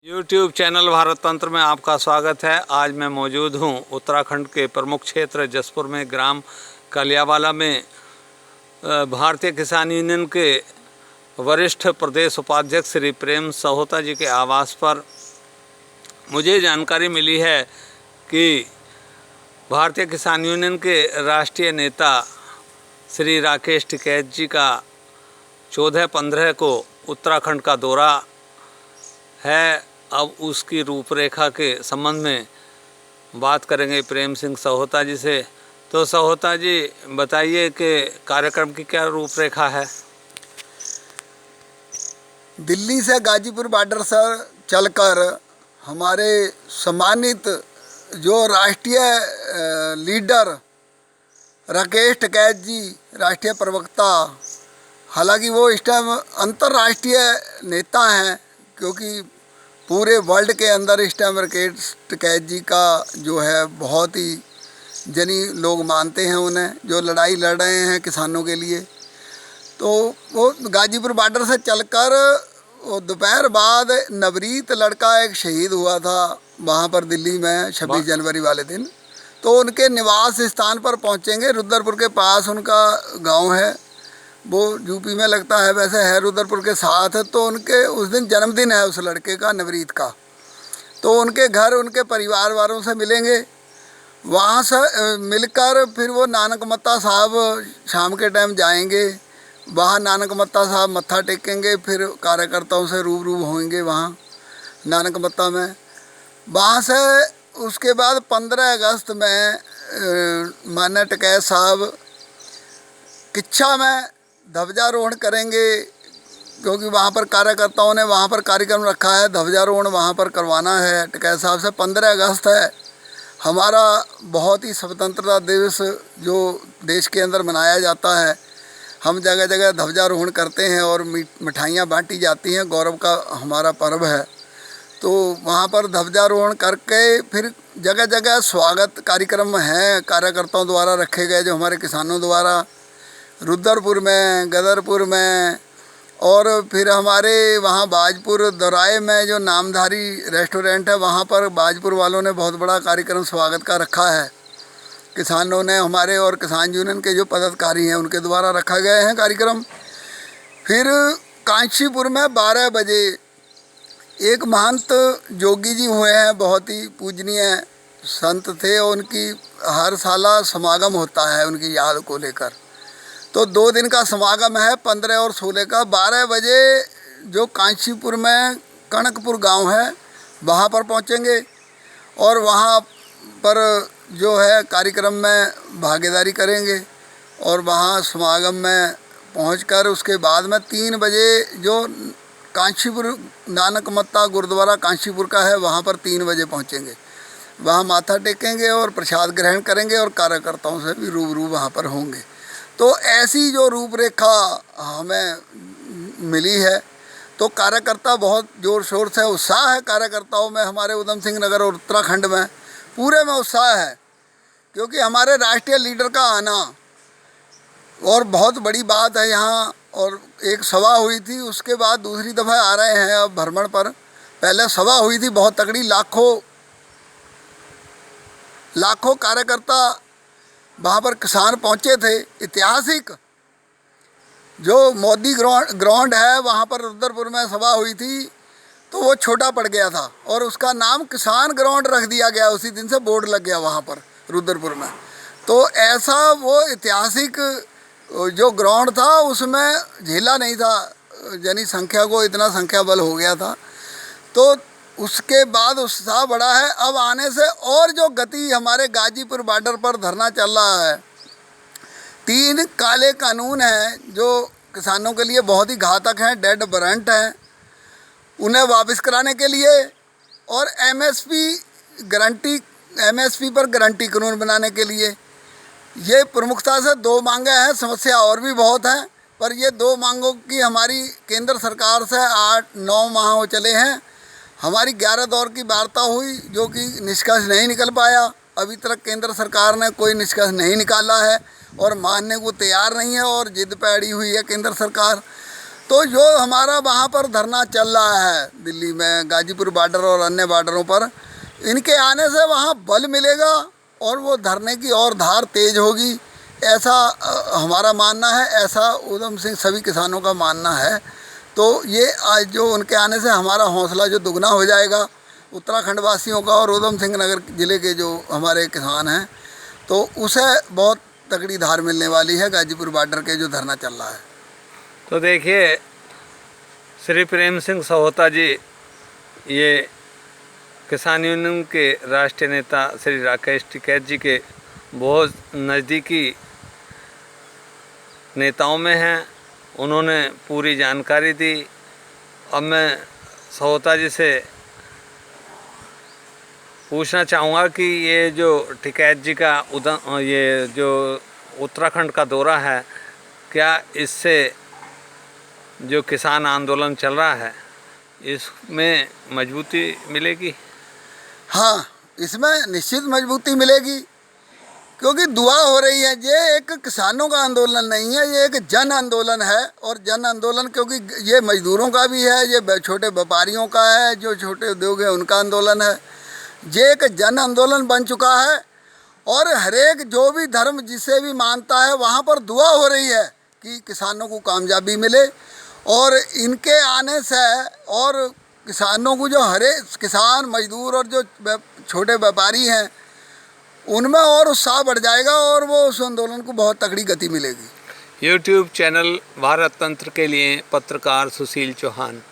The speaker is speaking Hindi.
YouTube चैनल भारत तंत्र में आपका स्वागत है। आज मैं मौजूद हूं उत्तराखंड के प्रमुख क्षेत्र जसपुर में ग्राम कलियावाला में भारतीय किसान यूनियन के वरिष्ठ प्रदेश उपाध्यक्ष श्री प्रेम सहोता जी के आवास पर मुझे जानकारी मिली है कि भारतीय किसान यूनियन के राष्ट्रीय नेता श्री राकेश टिकैत जी का 14-15 को उत्तराखंड का दौरा है। अब उसकी रूपरेखा के संबंध में बात करेंगे प्रेम सिंह सहोता जी से। तो सहोता जी बताइए कि कार्यक्रम की क्या रूपरेखा है। दिल्ली से गाजीपुर बॉर्डर से चलकर हमारे सम्मानित जो राष्ट्रीय लीडर राकेश टिकैत जी, राष्ट्रीय प्रवक्ता, हालांकि वो इस टाइम अंतर्राष्ट्रीय नेता हैं, क्योंकि पूरे वर्ल्ड के अंदर इस टाइम राकेश टिकैत जी का जो है बहुत ही जनी लोग मानते हैं उन्हें, जो लड़ाई लड़ रहे हैं किसानों के लिए। तो वो गाजीपुर बॉर्डर से चलकर वो दोपहर बाद नवरीत लड़का एक शहीद हुआ था वहाँ पर दिल्ली में 26 जनवरी वाले दिन, तो उनके निवास स्थान पर पहुँचेंगे। रुद्रपुर के पास उनका गांव है, वो यूपी में लगता है, वैसे है रुद्रपुर के साथ है। तो उनके उस दिन जन्मदिन है उस लड़के का, नवरीत का। तो उनके घर उनके परिवार वालों से मिलेंगे। वहाँ से मिलकर फिर वो नानक मत्ता साहब शाम के टाइम जाएंगे। वहाँ नानक मत्ता साहब मत्था टेकेंगे, फिर कार्यकर्ताओं से रूबरू होंगे वहाँ नानक मत्ता में। वहाँ से उसके बाद 15 अगस्त में माननीय टिकैत साहब किच्छा में ध्वजारोहण करेंगे, क्योंकि वहाँ पर कार्यकर्ताओं ने वहाँ पर कार्यक्रम रखा है, ध्वजारोहण वहाँ पर करवाना है टिकैत साहब से। 15 अगस्त है हमारा बहुत ही स्वतंत्रता दिवस जो देश के अंदर मनाया जाता है। हम जगह जगह ध्वजारोहण करते हैं और मिठाइयाँ बांटी जाती हैं, गौरव का हमारा पर्व है। तो वहाँ पर ध्वजारोहण करके फिर जगह जगह स्वागत कार्यक्रम हैं कार्यकर्ताओं द्वारा रखे गए, जो हमारे किसानों द्वारा रुद्रपुर में, गदरपुर में, और फिर हमारे वहाँ बाजपुर दोराए में जो नामधारी रेस्टोरेंट है, वहाँ पर बाजपुर वालों ने बहुत बड़ा कार्यक्रम स्वागत का रखा है। किसानों ने हमारे और किसान यूनियन के जो पदाधिकारी हैं उनके द्वारा रखा गए हैं कार्यक्रम। फिर कांचीपुर में 12 बजे एक महंत जोगी जी हुए हैं, बहुत ही पूजनीय संत थे, उनकी हर साल समागम होता है उनकी याद को लेकर। तो 2 दिन का समागम है, 15 और 16 का। 12 बजे जो कांचीपुर में कनकपुर गांव है वहाँ पर पहुँचेंगे और वहाँ पर जो है कार्यक्रम में भागीदारी करेंगे। और वहाँ समागम में पहुंचकर उसके बाद में 3 बजे जो कांचीपुर नानक मत्ता गुरुद्वारा कांचीपुर का है, वहाँ पर 3 बजे पहुँचेंगे। वहाँ माथा टेकेंगे और प्रसाद ग्रहण करेंगे और कार्यकर्ताओं से भी रूबरू वहाँ पर होंगे। तो ऐसी जो रूपरेखा हमें मिली है, तो कार्यकर्ता बहुत ज़ोर शोर से, उत्साह है कार्यकर्ताओं में। हमारे उधम सिंह नगर और उत्तराखंड में पूरे में उत्साह है, क्योंकि हमारे राष्ट्रीय लीडर का आना और बहुत बड़ी बात है यहाँ। और एक सभा हुई थी, उसके बाद दूसरी दफ़ा आ रहे हैं अब भ्रमण पर। पहले सभा हुई थी बहुत तगड़ी, लाखों कार्यकर्ता वहाँ पर किसान पहुँचे थे। ऐतिहासिक जो मोदी ग्राउंड है वहाँ पर रुद्रपुर में सभा हुई थी, तो वो छोटा पड़ गया था और उसका नाम किसान ग्राउंड रख दिया गया। उसी दिन से बोर्ड लग गया वहाँ पर रुद्रपुर में। तो ऐसा वो ऐतिहासिक जो ग्राउंड था उसमें झेला नहीं था जनी संख्या को, इतना संख्या बल हो गया था। तो उसके बाद उत्साह बढ़ा है। अब आने से और जो गति हमारे गाजीपुर बॉर्डर पर धरना चल रहा है, 3 काले कानून हैं जो किसानों के लिए बहुत ही घातक हैं, डेड वारंट हैं, उन्हें वापस कराने के लिए, और एमएसपी पर गारंटी कानून बनाने के लिए। ये प्रमुखता से 2 मांगे हैं, समस्या और भी बहुत हैं, पर ये 2 मांगों की हमारी केंद्र सरकार से 8-9 माह हो चले हैं। हमारी 11 दौर की वार्ता हुई, जो कि निष्कर्ष नहीं निकल पाया। अभी तक केंद्र सरकार ने कोई निष्कर्ष नहीं निकाला है और मानने को तैयार नहीं है, और जिद पे अड़ी हुई है केंद्र सरकार। तो जो हमारा वहाँ पर धरना चल रहा है दिल्ली में, गाजीपुर बॉर्डर और अन्य बॉर्डरों पर, इनके आने से वहाँ बल मिलेगा और वो धरने की और धार तेज होगी, ऐसा हमारा मानना है, ऐसा उधम सिंह सभी किसानों का मानना है। तो ये आज जो उनके आने से हमारा हौसला जो दुगना हो जाएगा उत्तराखंड वासियों का और उधम सिंह नगर ज़िले के जो हमारे किसान हैं, तो उसे बहुत तगड़ी धार मिलने वाली है गाजीपुर बॉर्डर के जो धरना चल रहा है। तो देखिए श्री प्रेम सिंह सहोता जी, ये किसान यूनियन के राष्ट्रीय नेता श्री राकेश टिकैत जी के बहुत नज़दीकी नेताओं में हैं। उन्होंने पूरी जानकारी दी। अब मैं सहोता जी से पूछना चाहूँगा कि ये जो टिकैत जी का ये जो उत्तराखंड का दौरा है, क्या इससे जो किसान आंदोलन चल रहा है इसमें मजबूती मिलेगी? हाँ, इसमें निश्चित मजबूती मिलेगी, क्योंकि दुआ हो रही है। ये एक किसानों का आंदोलन नहीं है, ये एक जन आंदोलन है। और जन आंदोलन क्योंकि ये मजदूरों का भी है, ये छोटे व्यापारियों का है, जो छोटे उद्योग है उनका आंदोलन है। ये एक जन आंदोलन बन चुका है और हरेक जो भी धर्म जिसे भी मानता है वहाँ पर दुआ हो रही है कि किसानों को कामयाबी मिले। और इनके आने से और किसानों को जो किसान मजदूर और जो छोटे व्यापारी हैं उनमें और उत्साह बढ़ जाएगा और वो उस आंदोलन को बहुत तगड़ी गति मिलेगी। यूट्यूब चैनल भारत तंत्र के लिए पत्रकार सुशील चौहान।